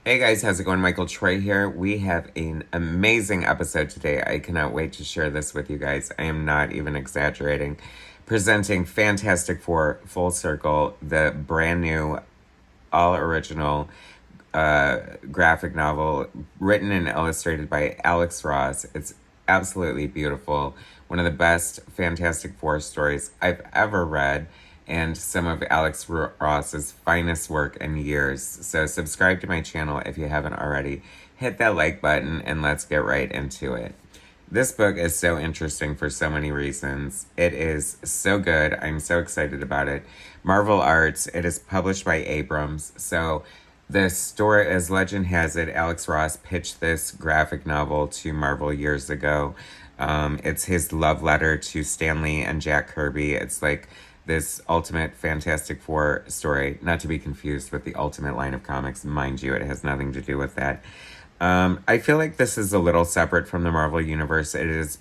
Hey guys, how's it going? Michael Troy here. We have an amazing episode today. I cannot wait to share this with you guys. I am not even exaggerating. Presenting Fantastic Four Full Circle, the brand new, all original graphic novel written and illustrated by Alex Ross. It's absolutely beautiful. One of the best Fantastic Four stories I've ever read, and some of Alex Ross's finest work in years. So subscribe to my channel if you haven't already. Hit that like button and let's get right into it. This book is so interesting for so many reasons. It is so good. I'm so excited about it. Marvel Arts. It is published by Abrams. So the story, as legend has it, Alex Ross pitched this graphic novel to Marvel years ago. It's his love letter to Stan Lee and Jack Kirby. It's like this ultimate Fantastic Four story, not to be confused with the Ultimate line of comics. Mind you, it has nothing to do with that. I feel like this is a little separate from the Marvel universe. It is,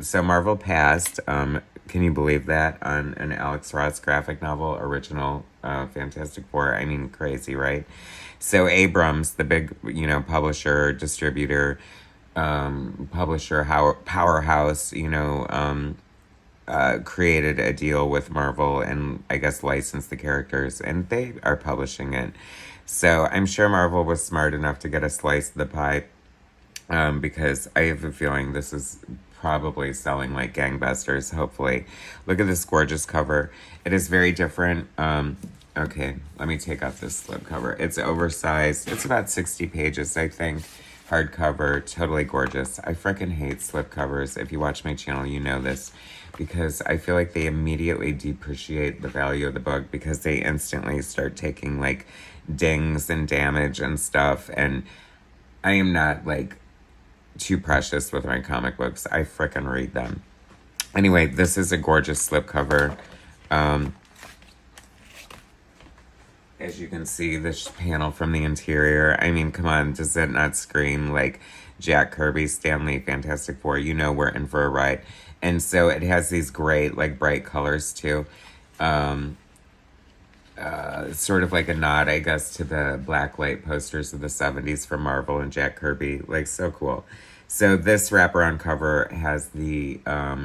so Marvel passed, can you believe that, on an Alex Ross graphic novel, original Fantastic Four? I mean, crazy, right? So Abrams, the big, publisher, distributor, powerhouse, created a deal with Marvel and I guess licensed the characters, and they are publishing it. So I'm sure Marvel was smart enough to get a slice of the pie, because I have a feeling this is probably selling like gangbusters, hopefully. Look at this gorgeous cover. It is very different. Okay, let me take out this slipcover. It's oversized. It's about 60 pages, I think. Hardcover, totally gorgeous. I freaking hate slipcovers. If you watch my channel, you know this, because I feel like they immediately depreciate the value of the book because they instantly start taking like dings and damage and stuff. And I am not like too precious with my comic books. I freaking read them. Anyway, this is a gorgeous slipcover. As you can see, this panel from the interior, I mean, come on, does that not scream like Jack Kirby, Stan Lee, Fantastic Four? You know we're in for a ride. And so it has these great, like, bright colors, too. Sort of like a nod, I guess, to the blacklight posters of the 70s from Marvel and Jack Kirby. Like, so cool. So this wraparound cover has the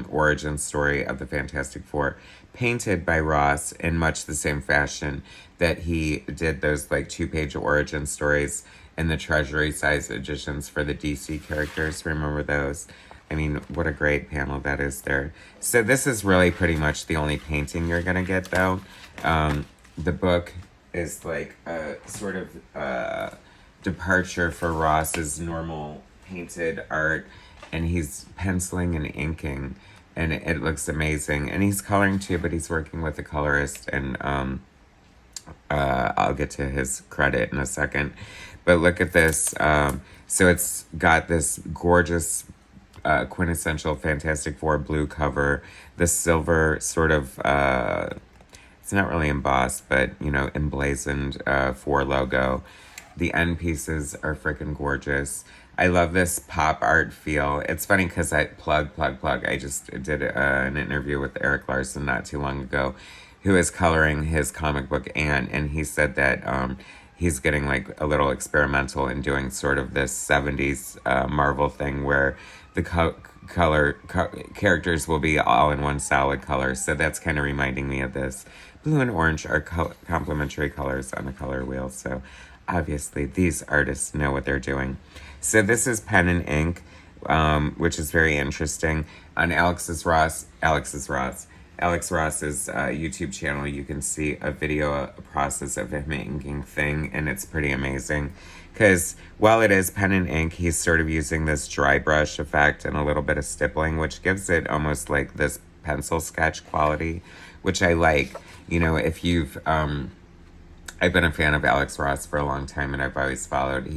origin story of the Fantastic Four, painted by Ross in much the same fashion that he did those like 2-page origin stories in the Treasury size editions for the DC characters. Remember those? I mean, what a great panel that is there. So this is really pretty much the only painting you're gonna get, though. The book is like a sort of departure for Ross's normal painted art, and he's penciling and inking, and it looks amazing. And he's coloring too, but he's working with a colorist, and I'll get to his credit in a second. But look at this. So it's got this gorgeous quintessential Fantastic Four blue cover, the silver sort of, it's not really embossed, but, emblazoned Four logo. The end pieces are freaking gorgeous. I love this pop art feel. It's funny because I plug. I just did an interview with Eric Larson not too long ago, who is coloring his comic book Ant, and he said that he's getting like a little experimental in doing sort of this 70s Marvel thing where the characters will be all in one solid color. So that's kind of reminding me of this. Blue and orange are complementary colors on the color wheel. So obviously these artists know what they're doing. So this is pen and ink, which is very interesting. On Alex Ross's YouTube channel, you can see a video process of him inking thing, and it's pretty amazing. Because while it is pen and ink, he's sort of using this dry brush effect and a little bit of stippling, which gives it almost like this pencil sketch quality, which I like. If you've... I've been a fan of Alex Ross for a long time, and I've always followed,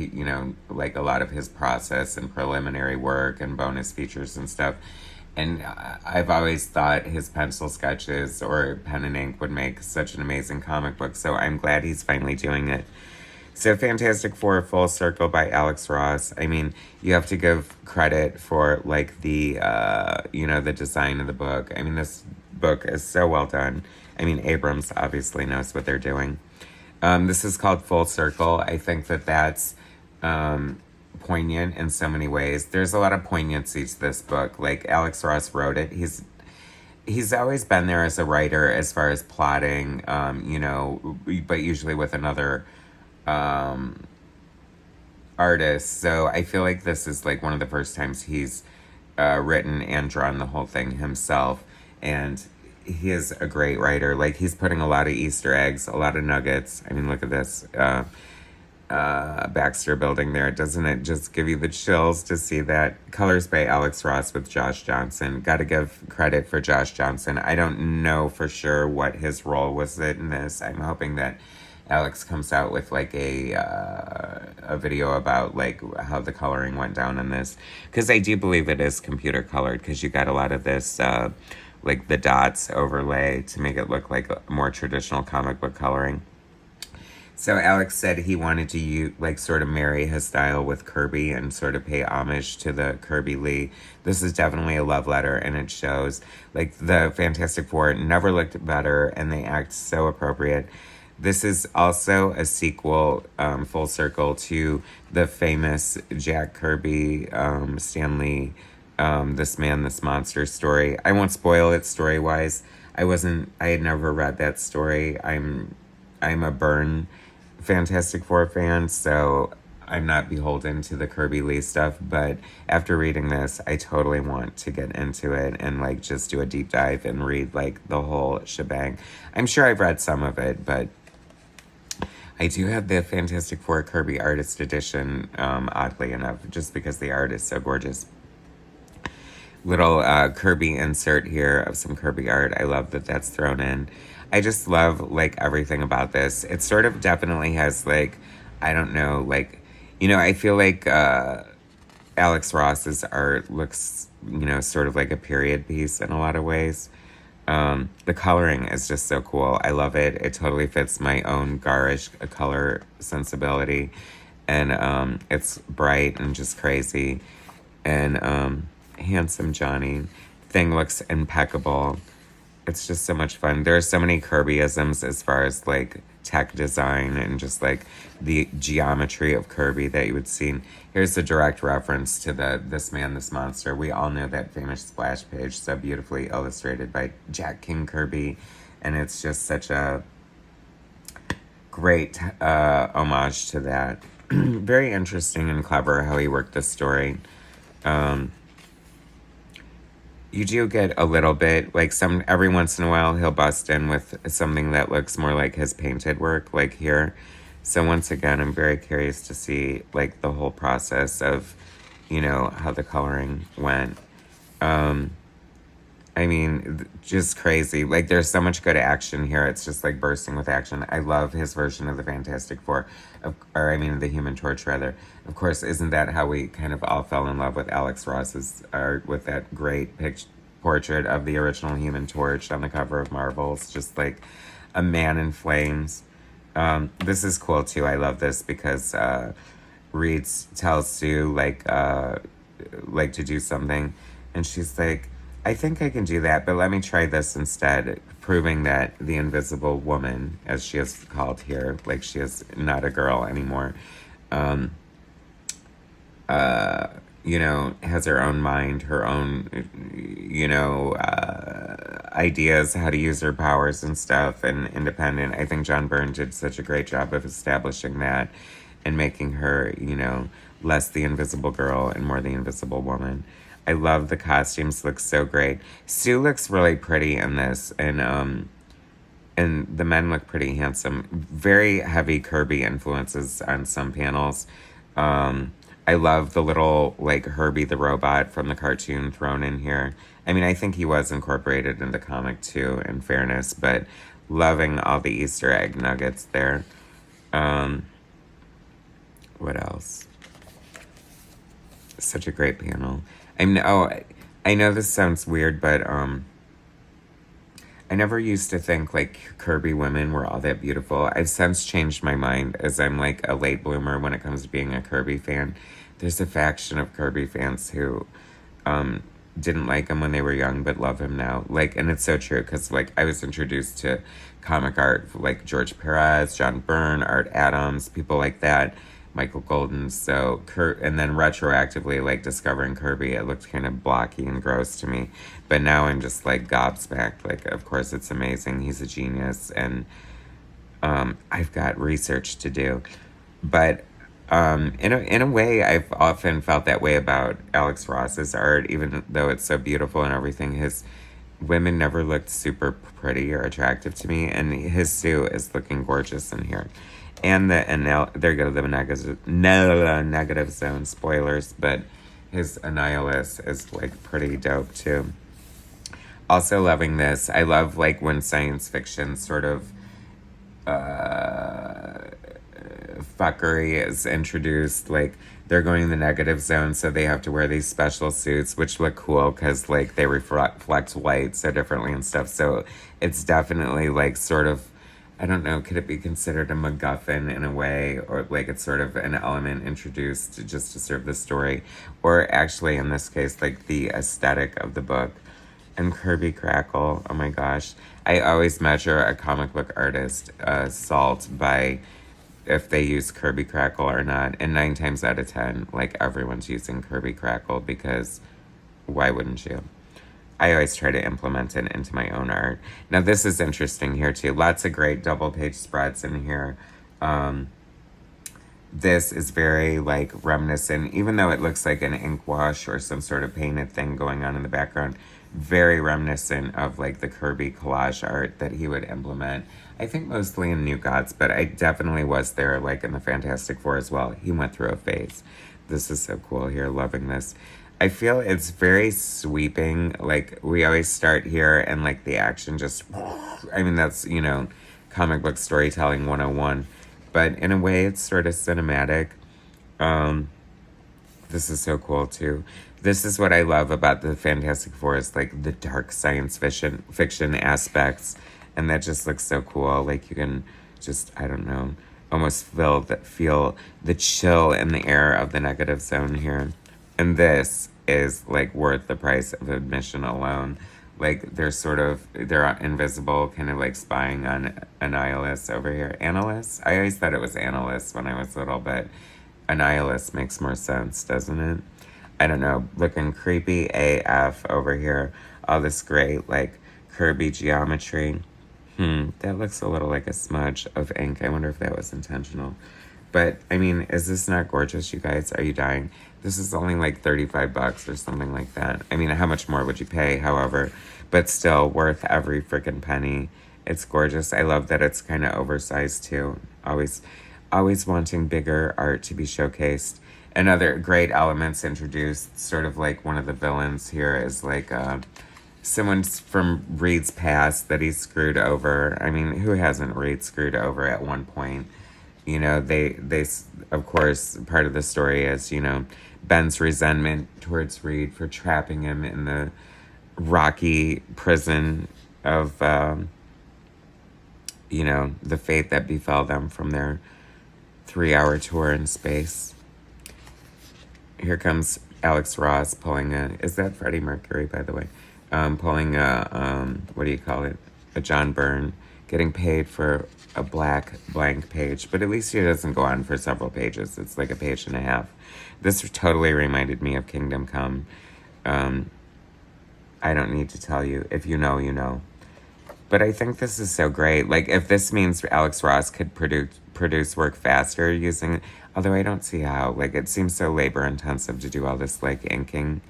like a lot of his process and preliminary work and bonus features and stuff. And I've always thought his pencil sketches or pen and ink would make such an amazing comic book, so I'm glad he's finally doing it. So Fantastic Four Full Circle by Alex Ross. I mean, you have to give credit for, like, the, the design of the book. I mean, this book is so well done. I mean, Abrams obviously knows what they're doing. This is called Full Circle. I think that that's poignant in so many ways. There's a lot of poignancy to this book. Like, Alex Ross wrote it. He's always been there as a writer as far as plotting, you know, but usually with another artist. So I feel like this is like one of the first times he's written and drawn the whole thing himself. And he is a great writer. Like, he's putting a lot of Easter eggs, a lot of nuggets. I mean, look at this Baxter building there. Doesn't it just give you the chills to see that? Colors by Alex Ross with Josh Johnson. Got to give credit for Josh Johnson. I don't know for sure what his role was in this. I'm hoping that Alex comes out with like a video about like how the coloring went down in this, because I do believe it is computer colored, because you got a lot of this like the dots overlay to make it look like a more traditional comic book coloring. So Alex said he wanted to like sort of marry his style with Kirby and sort of pay homage to the Kirby Lee. This is definitely a love letter, and it shows. Like, the Fantastic Four never looked better, and they act so appropriate. This is also a sequel, full circle, to the famous Jack Kirby, Stan Lee, This Man, This Monster story. I won't spoil it story-wise. I had never read that story. I'm a Byrne Fantastic Four fan, so I'm not beholden to the Kirby Lee stuff, but after reading this, I totally want to get into it and like just do a deep dive and read like the whole shebang. I'm sure I've read some of it, but I do have the Fantastic Four Kirby Artist Edition, oddly enough, just because the art is so gorgeous. Little Kirby insert here of some Kirby art. I love that that's thrown in. I just love, like, everything about this. It sort of definitely has, like, I don't know, like, you know, I feel like Alex Ross's art looks, you know, sort of like a period piece in a lot of ways. The coloring is just so cool. I love it. It totally fits my own garish color sensibility. And it's bright and just crazy. And handsome Johnny. Thing looks impeccable. It's just so much fun. There are so many Kirbyisms as far as like tech design and just like the geometry of Kirby that you would see. Here's a direct reference to the This Man, This Monster. We all know that famous splash page, so beautifully illustrated by Jack King Kirby. And it's just such a great homage to that. Very interesting and clever how he worked this story. You do get a little bit, like every once in a while he'll bust in with something that looks more like his painted work, like here. So once again, I'm very curious to see like the whole process of, you know, how the coloring went. I mean, just crazy. Like, there's so much good action here. It's just like bursting with action. I love his version of the Fantastic Four, the Human Torch, rather. Of course, isn't that how we kind of all fell in love with Alex Ross's art, with that great portrait of the original Human Torch on the cover of Marvel's, just like a man in flames. This is cool too. I love this because Reed tells Sue like to do something, and she's like, I think I can do that, but let me try this instead, proving that the Invisible Woman, as she is called here, like she is not a girl anymore, you know, has her own mind, her own, you know, ideas, how to use her powers and stuff, and independent. I think John Byrne did such a great job of establishing that and making her, you know, less the Invisible Girl and more the Invisible Woman. I love the costumes, look so great. Sue looks really pretty in this, and the men look pretty handsome. Very heavy Kirby influences on some panels. I love the little, like, Herbie the robot from the cartoon thrown in here. I mean, I think he was incorporated in the comic too, in fairness, but loving all the Easter egg nuggets there. What else? Such a great panel. I know this sounds weird, but I never used to think like Kirby women were all that beautiful. I've since changed my mind, as I'm like a late bloomer when it comes to being a Kirby fan. There's a faction of Kirby fans who didn't like him when they were young but love him now. Like, and it's so true, because like I was introduced to comic art like George Perez, John Byrne, Art Adams, people like that. Michael Golden. So, and then retroactively, like discovering Kirby, it looked kind of blocky and gross to me. But now I'm just like gobsmacked. Like, of course, it's amazing. He's a genius, and I've got research to do. But in a way, I've often felt that way about Alex Ross's art, even though it's so beautiful and everything. His women never looked super pretty or attractive to me, and his suit is looking gorgeous in here. And there go the negative zone spoilers, but his Annihilus is like pretty dope too. Also loving this. I love like when science fiction sort of fuckery is introduced. Like they're going the negative zone, so they have to wear these special suits, which look cool because like they reflect light so differently and stuff. So it's definitely like sort of, I don't know, could it be considered a MacGuffin in a way, or like it's sort of an element introduced just to serve the story, or actually in this case like the aesthetic of the book. And Kirby Crackle, oh my gosh, I always measure a comic book artist salt by if they use Kirby Crackle or not, and 9 times out of 10, like everyone's using Kirby Crackle, because why wouldn't you? I always try to implement it into my own art. Now this is interesting here too. Lots of great double page spreads in here. This is very like reminiscent, even though it looks like an ink wash or some sort of painted thing going on in the background, very reminiscent of like the Kirby collage art that he would implement. I think mostly in New Gods, but I definitely was there like in the Fantastic Four as well. He went through a phase. This is so cool here, loving this. I feel it's very sweeping. Like we always start here and like the action just, I mean, that's, you know, comic book storytelling 101. But in a way, it's sort of cinematic. This is so cool too. This is what I love about the Fantastic Four, is like the dark science fiction aspects. And that just looks so cool. Like you can just, I don't know, almost feel the chill in the air of the negative zone here. And this is like worth the price of admission alone. Like they're invisible, kind of like spying on Annihilus over here. Annihilus? I always thought it was Annihilus when I was little, but Annihilus makes more sense, doesn't it? I don't know. Looking creepy AF over here. All this great like Kirby geometry. That looks a little like a smudge of ink. I wonder if that was intentional. But, I mean, is this not gorgeous, you guys? Are you dying? This is only like $35 or something like that. I mean, how much more would you pay, however? But still, worth every freaking penny. It's gorgeous. I love that it's kind of oversized, too. Always wanting bigger art to be showcased. And other great elements introduced. Sort of like one of the villains here is like someone from Reed's past that he screwed over. I mean, who hasn't Reed screwed over at one point? You know, they of course, part of the story is, you know, Ben's resentment towards Reed for trapping him in the rocky prison of, you know, the fate that befell them from their 3-hour tour in space. Here comes Alex Ross pulling is that Freddie Mercury, by the way? Pulling what do you call it? A John Byrne, getting paid for a black blank page, but at least he doesn't go on for several pages. It's like a page and a half. This totally reminded me of Kingdom Come. I don't need to tell you. If you know, you know. But I think this is so great. Like, if this means Alex Ross could produce work faster using, although I don't see how. Like, it seems so labor intensive to do all this, like, inking.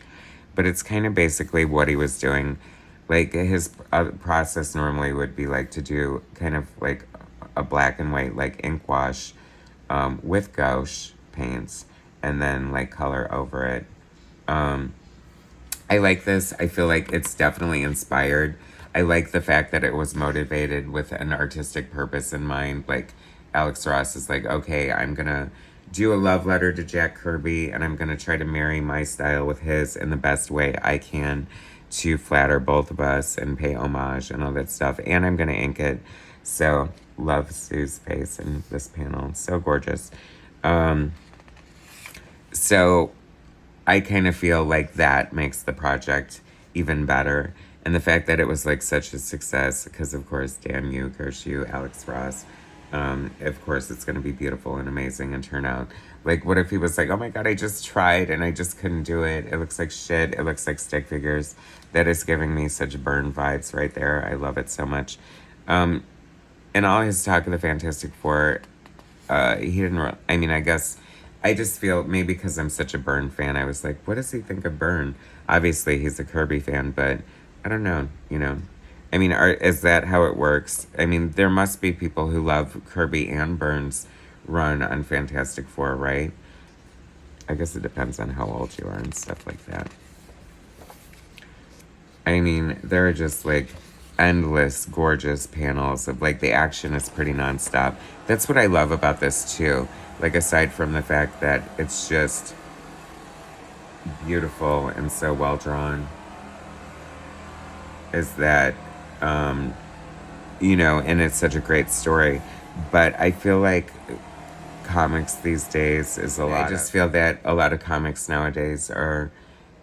But it's kind of basically what he was doing. Like, his process normally would be, like, to do kind of, like, a black and white, like, ink wash with gouache paints and then, like, color over it. I like this. I feel like it's definitely inspired. I like the fact that it was motivated with an artistic purpose in mind. Like, Alex Ross is like, okay, I'm going to do a love letter to Jack Kirby, and I'm going to try to marry my style with his in the best way I can to flatter both of us and pay homage and all that stuff. And I'm going to ink it. So, love Sue's face in this panel. So gorgeous. So, I kind of feel like that makes the project even better. And the fact that it was like such a success, because of course, damn you, curse you, Alex Ross. Of course, it's going to be beautiful and amazing and turn out. Like, what if he was like, oh my god, I just tried and I just couldn't do it. It looks like shit. It looks like stick figures. That is giving me such burn vibes right there. I love it so much. In all his talk of the Fantastic Four, he didn't, I mean, I guess, I just feel, maybe because I'm such a Byrne fan, I was like, what does he think of Byrne? Obviously, he's a Kirby fan, but I don't know, you know. I mean, is that how it works? I mean, there must be people who love Kirby and Byrne's run on Fantastic Four, right? I guess it depends on how old you are and stuff like that. I mean, there are just, like, endless, gorgeous panels of, like, the action is pretty nonstop. That's what I love about this, too. Like, aside from the fact that it's just beautiful and so well drawn, is that, you know, and it's such a great story. But I feel like comics these days is a lot. I just feel that a lot of comics nowadays are,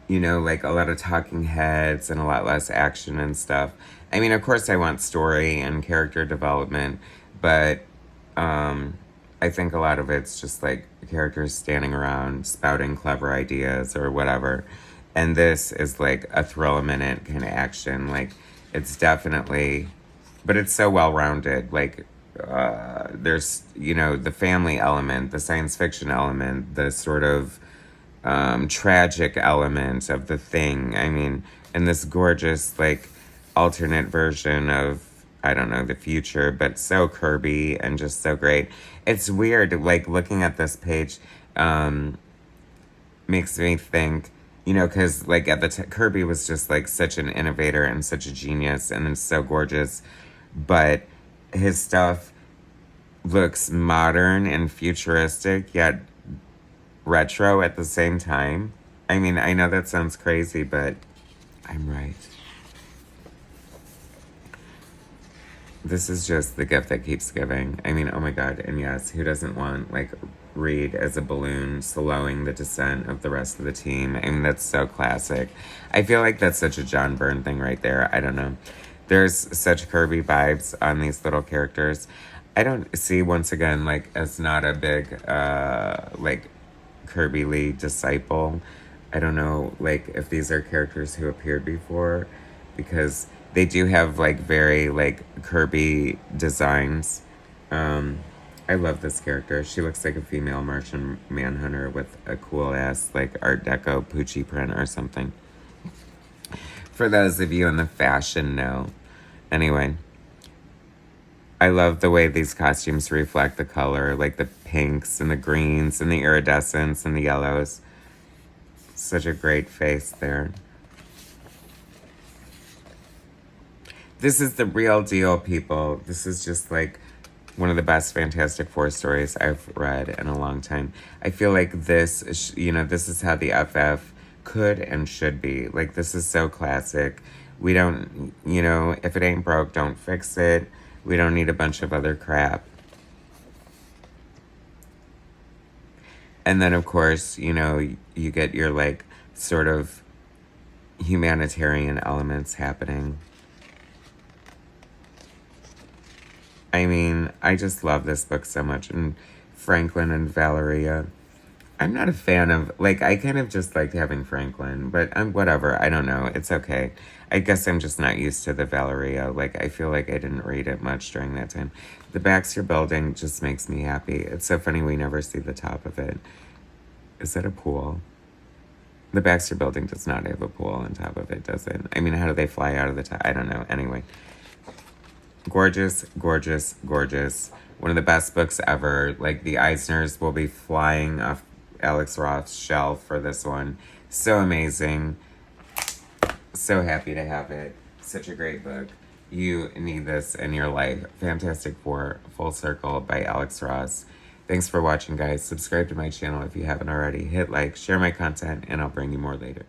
you know, like a lot of talking heads and a lot less action and stuff. I mean, of course I want story and character development, but I think a lot of it's just like characters standing around spouting clever ideas or whatever. And this is like a thrill a minute kind of action. Like, it's definitely, but it's so well rounded. Like, there's, you know, the family element, the science fiction element, the sort of tragic element of the thing. I mean, and this gorgeous, like, alternate version of, I don't know, the future, but so Kirby and just so great. It's weird, like, looking at this page makes me think, you know, because, like, at the Kirby was just, like, such an innovator and such a genius and it's so gorgeous, but his stuff looks modern and futuristic, yet retro at the same time. I mean, I know that sounds crazy, but I'm right. This is just the gift that keeps giving. I mean, oh my god, and yes, who doesn't want, like, Reed as a balloon slowing the descent of the rest of the team? I mean, that's so classic. I feel like that's such a John Byrne thing right there. I don't know. There's such Kirby vibes on these little characters. I don't see, once again, like, as not a big, like, Kirby Lee disciple. I don't know, like, if these are characters who appeared before, because they do have, like, very, like, Kirby designs. I love this character. She looks like a female Martian Manhunter with a cool-ass, like, Art Deco Poochie print or something. For those of you in the fashion know. Anyway, I love the way these costumes reflect the color, like the pinks and the greens and the iridescence and the yellows. Such a great face there. This is the real deal, people. This is just like one of the best Fantastic Four stories I've read in a long time. I feel like this, you know, this is how the FF could and should be. Like, this is so classic. We don't, you know, if it ain't broke, don't fix it. We don't need a bunch of other crap. And then, of course, you know, you get your, like, sort of humanitarian elements happening. I mean, I just love this book so much. And Franklin and Valeria. I'm not a fan of, like, I kind of just liked having Franklin, but whatever. I don't know. It's okay. I guess I'm just not used to the Valeria. Like, I feel like I didn't read it much during that time. The Baxter Building just makes me happy. It's so funny we never see the top of it. Is that a pool? The Baxter Building does not have a pool on top of it, does it? I mean, how do they fly out of the top? I don't know. Anyway. Gorgeous, gorgeous, gorgeous. One of the best books ever. Like, the Eisners will be flying off Alex Roth's shelf for this one. So amazing. So happy to have it. Such a great book. You need this in your life. Fantastic Four, Full Circle by Alex Ross. Thanks for watching, guys. Subscribe to my channel if you haven't already. Hit like, share my content, and I'll bring you more later.